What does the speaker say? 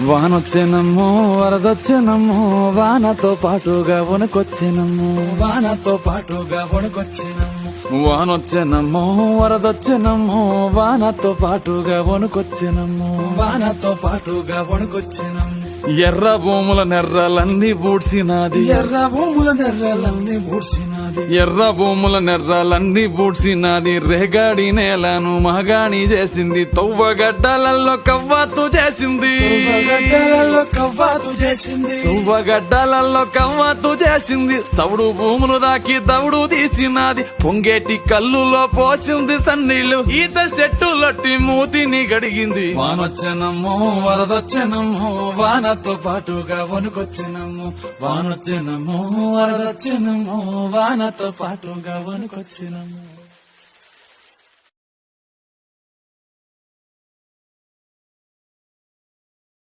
వానొచ్చేనమ్మో వరదొచ్చేనమ్మో వానతో పాటుగా వణుకొచ్చేనమ్మో వానతో పాటుగా వణుకొచ్చేనమ్మో వానొచ్చేనమ్మో వరదొచ్చేనమ్మో వానతో పాటుగా వణుకొచ్చేనమ్మో వానతో పాటుగా వణుకొచ్చేనమ్మో ఎర్ర భూముల నెర్రలన్నీ బూడ్సినాది ఎర్ర భూముల నెర్రలన్నీ బూడ్సినాది ఎర్ర భూముల నెర్రలన్నీ బూడ్సినాది రేగాడి నేలను మగాణి చేసింది తవ్వగడ్డలలో కవ్వాతు చేసింది గడ్డలలో కవ్వాతు చేసింది తువ్వగడ్డలలో కవ్వాతు చేసింది సౌడు భూములు దాకి దౌడు తీసినది పొంగేటి కల్లులో పోసింది సన్నీళ్లు ఈత చెట్టులట్టి మూతిని గడిగింది వానొచ్చెనమ్మో వరదొచ్చెనమ్మో వానతో పాటుగా వణుకొచ్చెనమ్మో వానొచ్చెనమ్మో వరదొచ్చెనమ్మో వానతో పాటుగా వణుకొచ్చెనమ్మో